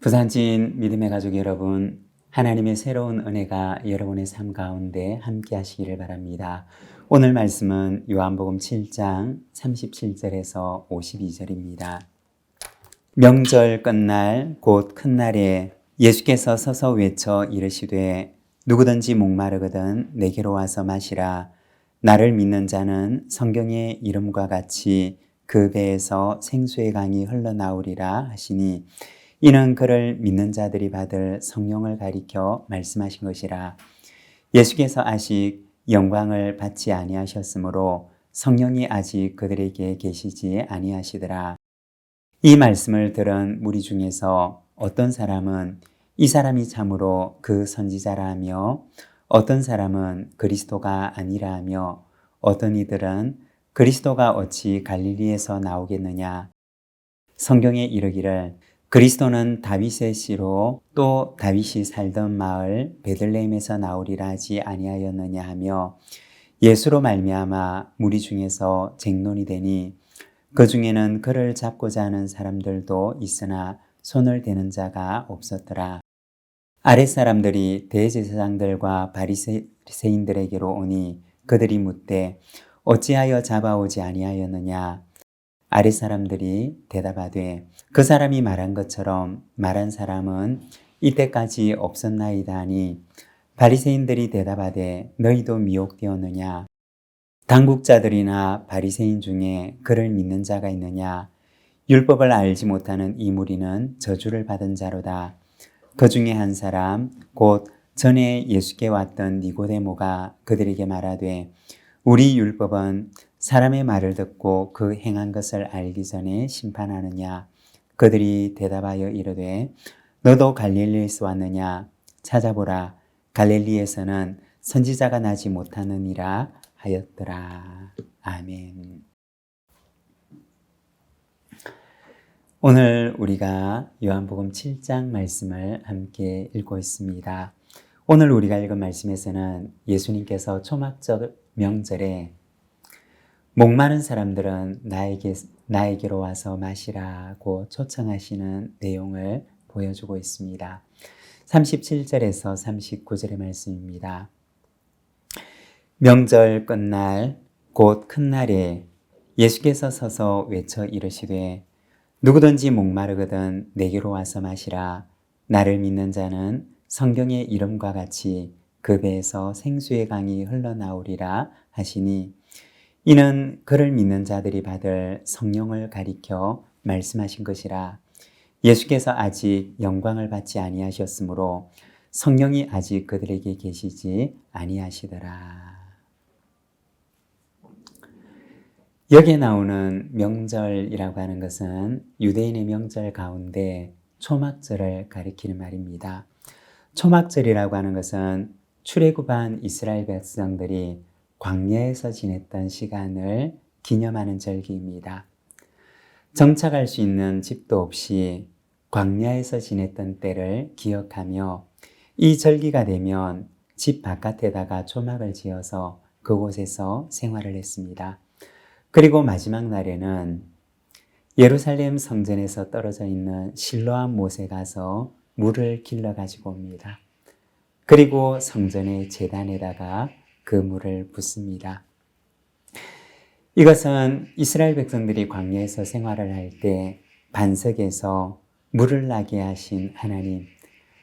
부산진 믿음의 가족 여러분, 하나님의 새로운 은혜가 여러분의 삶 가운데 함께 하시기를 바랍니다. 오늘 말씀은 요한복음 7장 37절에서 52절입니다. 명절 끝날 곧 큰 날에 예수께서 서서 외쳐 이르시되 누구든지 목마르거든 내게로 와서 마시라. 나를 믿는 자는 성경의 이름과 같이 그 배에서 생수의 강이 흘러나오리라 하시니 이는 그를 믿는 자들이 받을 성령을 가리켜 말씀하신 것이라. 예수께서 아직 영광을 받지 아니하셨으므로 성령이 아직 그들에게 계시지 아니하시더라. 이 말씀을 들은 무리 중에서 어떤 사람은 이 사람이 참으로 그 선지자라 하며 어떤 사람은 그리스도가 아니라 하며 어떤 이들은 그리스도가 어찌 갈릴리에서 나오겠느냐. 성경에 이르기를 그리스도는 다윗의 씨로 또 다윗이 살던 마을 베들레헴에서 나오리라 하지 아니하였느냐 하며 예수로 말미암아 무리 중에서 쟁론이 되니 그 중에는 그를 잡고자 하는 사람들도 있으나 손을 대는 자가 없었더라. 아랫사람들이 대제사장들과 바리새인들에게로 오니 그들이 묻되 어찌하여 잡아오지 아니하였느냐. 아랫사람들이 대답하되 그 사람이 말한 것처럼 말한 사람은 이때까지 없었나이다 하니 바리새인들이 대답하되 너희도 미혹되었느냐. 당국자들이나 바리새인 중에 그를 믿는 자가 있느냐. 율법을 알지 못하는 이 무리는 저주를 받은 자로다. 그 중에 한 사람 곧 전에 예수께 왔던 니고데모가 그들에게 말하되 우리 율법은 사람의 말을 듣고 그 행한 것을 알기 전에 심판하느냐. 그들이 대답하여 이르되 너도 갈릴리에서 왔느냐. 찾아보라. 갈릴리에서는 선지자가 나지 못하느니라 하였더라. 아멘. 오늘 우리가 요한복음 7장 말씀을 함께 읽고 있습니다. 오늘 우리가 읽은 말씀에서는 예수님께서 초막절 명절에 목마른 사람들은 나에게로 와서 마시라고 초청하시는 내용을 보여주고 있습니다. 37절에서 39절의 말씀입니다. 명절 끝날 곧 큰 날에 예수께서 서서 외쳐 이르시되 누구든지 목마르거든 내게로 와서 마시라. 나를 믿는 자는 성경의 이름과 같이 그 배에서 생수의 강이 흘러나오리라 하시니 이는 그를 믿는 자들이 받을 성령을 가리켜 말씀하신 것이라. 예수께서 아직 영광을 받지 아니하셨으므로 성령이 아직 그들에게 계시지 아니하시더라. 여기에 나오는 명절이라고 하는 것은 유대인의 명절 가운데 초막절을 가리키는 말입니다. 초막절이라고 하는 것은 출애굽한 이스라엘 백성들이 광야에서 지냈던 시간을 기념하는 절기입니다. 정착할 수 있는 집도 없이 광야에서 지냈던 때를 기억하며 이 절기가 되면 집 바깥에다가 초막을 지어서 그곳에서 생활을 했습니다. 그리고 마지막 날에는 예루살렘 성전에서 떨어져 있는 실로암 못에 가서 물을 길러 가지고 옵니다. 그리고 성전의 제단에다가 그 물을 붓습니다. 이것은 이스라엘 백성들이 광야에서 생활을 할 때 반석에서 물을 나게 하신 하나님,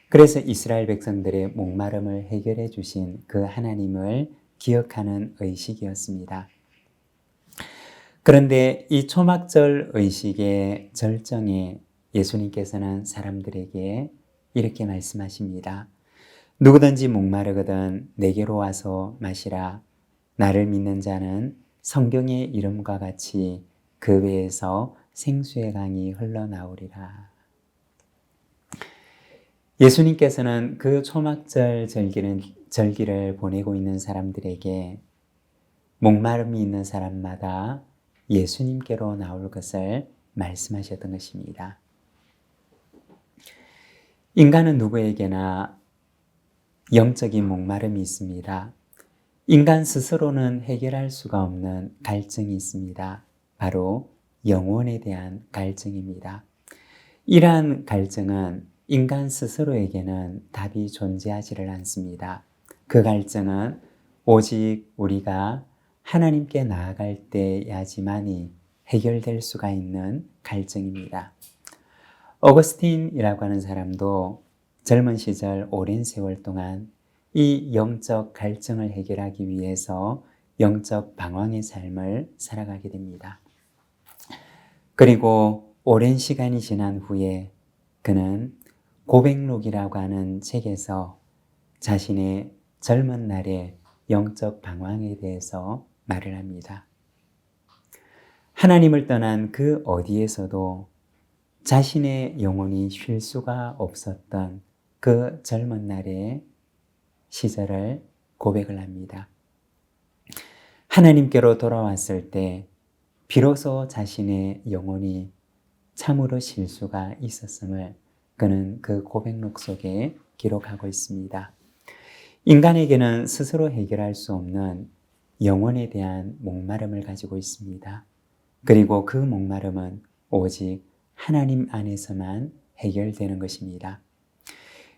그래서 이스라엘 백성들의 목마름을 해결해 주신 그 하나님을 기억하는 의식이었습니다. 그런데 이 초막절 의식의 절정에 예수님께서는 사람들에게 이렇게 말씀하십니다. 누구든지 목마르거든 내게로 와서 마시라. 나를 믿는 자는 성경의 이름과 같이 그 배에서 생수의 강이 흘러나오리라. 예수님께서는 그 초막절 절기를 보내고 있는 사람들에게 목마름이 있는 사람마다 예수님께로 나올 것을 말씀하셨던 것입니다. 인간은 누구에게나 영적인 목마름이 있습니다. 인간 스스로는 해결할 수가 없는 갈증이 있습니다. 바로 영혼에 대한 갈증입니다. 이러한 갈증은 인간 스스로에게는 답이 존재하지를 않습니다. 그 갈증은 오직 우리가 하나님께 나아갈 때야지만이 해결될 수가 있는 갈증입니다. 어거스틴이라고 하는 사람도 젊은 시절 오랜 세월 동안 이 영적 갈증을 해결하기 위해서 영적 방황의 삶을 살아가게 됩니다. 그리고 오랜 시간이 지난 후에 그는 고백록이라고 하는 책에서 자신의 젊은 날의 영적 방황에 대해서 말을 합니다. 하나님을 떠난 그 어디에서도 자신의 영혼이 쉴 수가 없었던 그 젊은 날의 시절을 고백을 합니다. 하나님께로 돌아왔을 때 비로소 자신의 영혼이 참으로 쉴 수가 있었음을 그는 그 고백록 속에 기록하고 있습니다. 인간에게는 스스로 해결할 수 없는 영혼에 대한 목마름을 가지고 있습니다. 그리고 그 목마름은 오직 하나님 안에서만 해결되는 것입니다.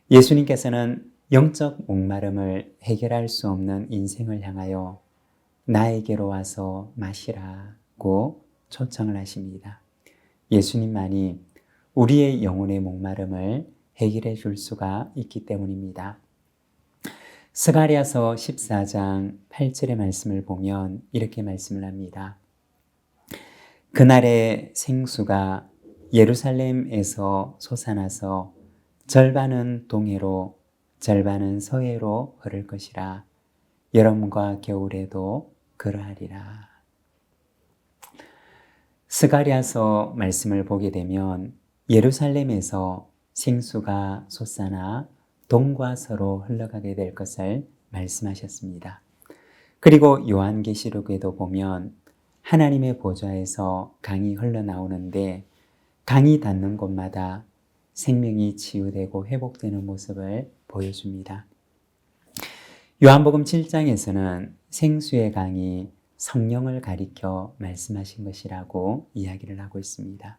예수님께서는 영적 목마름을 해결할 수 없는 인생을 향하여 나에게로 와서 마시라고 초청을 하십니다. 예수님만이 우리의 영혼의 목마름을 해결해 줄 수가 있기 때문입니다. 스가랴서 14장 8절의 말씀을 보면 이렇게 말씀을 합니다. 그날의 생수가 예루살렘에서 솟아나서 절반은 동해로 절반은 서해로 흐를 것이라. 여름과 겨울에도 그러하리라. 스가랴서 말씀을 보게 되면 예루살렘에서 생수가 솟아나 동과 서로 흘러가게 될 것을 말씀하셨습니다. 그리고 요한계시록에도 보면 하나님의 보좌에서 강이 흘러나오는데 강이 닿는 곳마다 생명이 치유되고 회복되는 모습을 보여줍니다. 요한복음 7장에서는 생수의 강이 성령을 가리켜 말씀하신 것이라고 이야기를 하고 있습니다.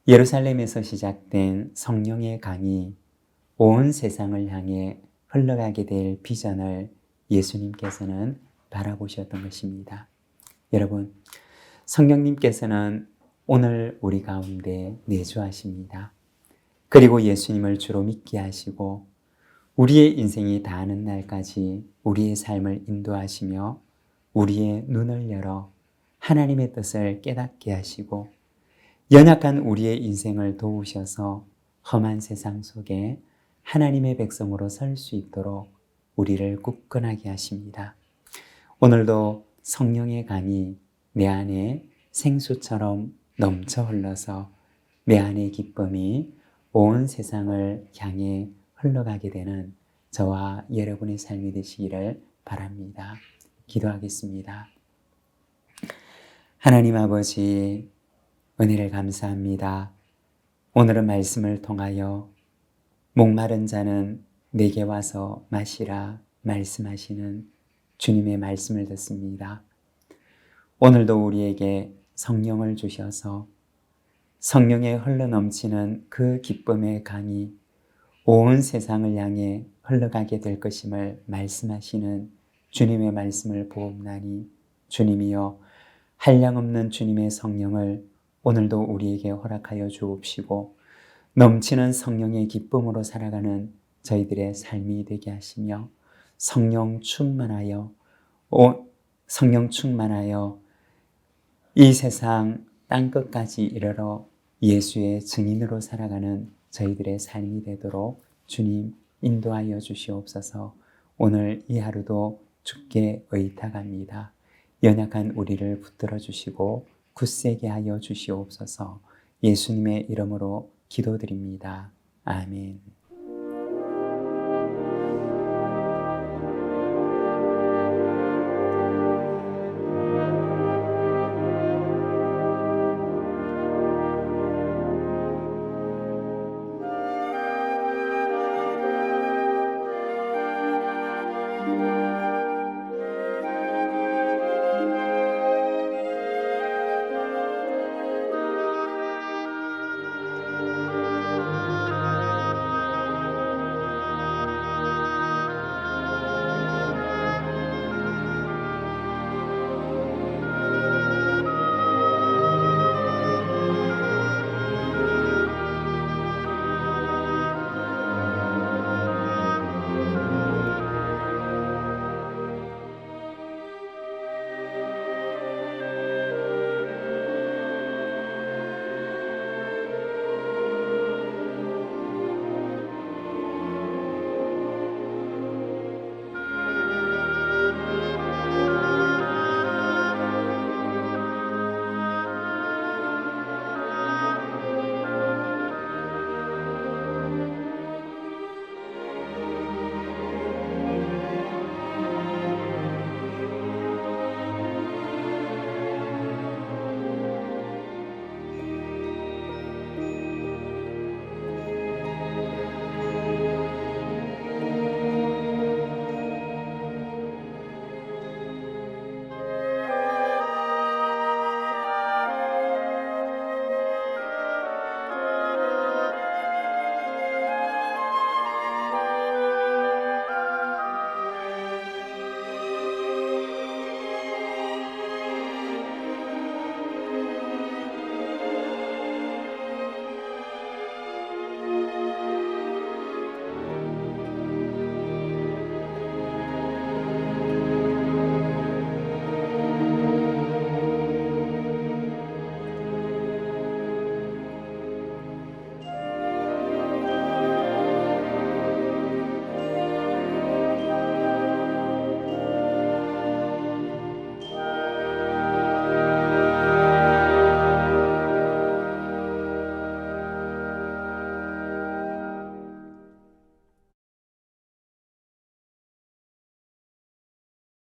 예루살렘에서 시작된 성령의 강이 온 세상을 향해 흘러가게 될 비전을 예수님께서는 바라보셨던 것입니다. 여러분, 성령님께서는 오늘 우리 가운데 내주하십니다. 그리고 예수님을 주로 믿게 하시고 우리의 인생이 다하는 날까지 우리의 삶을 인도하시며 우리의 눈을 열어 하나님의 뜻을 깨닫게 하시고 연약한 우리의 인생을 도우셔서 험한 세상 속에 하나님의 백성으로 설 수 있도록 우리를 굳건하게 하십니다. 오늘도 성령의 강이 내 안에 생수처럼 넘쳐 흘러서 내 안의 기쁨이 온 세상을 향해 흘러가게 되는 저와 여러분의 삶이 되시기를 바랍니다. 기도하겠습니다. 하나님 아버지, 은혜를 감사합니다. 오늘은 말씀을 통하여 목마른 자는 내게 와서 마시라 말씀하시는 주님의 말씀을 듣습니다. 오늘도 우리에게 성령을 주셔서 성령에 흘러넘치는 그 기쁨의 강이 온 세상을 향해 흘러가게 될 것임을 말씀하시는 주님의 말씀을 보옵나니 주님이여 한량없는 주님의 성령을 오늘도 우리에게 허락하여 주옵시고 넘치는 성령의 기쁨으로 살아가는 저희들의 삶이 되게 하시며 성령 충만하여 이 세상 땅끝까지 이르러 예수의 증인으로 살아가는 저희들의 삶이 되도록 주님 인도하여 주시옵소서. 오늘 이 하루도 주께 의탁합니다. 연약한 우리를 붙들어 주시고 굳세게 하여 주시옵소서. 예수님의 이름으로 기도드립니다. 아멘.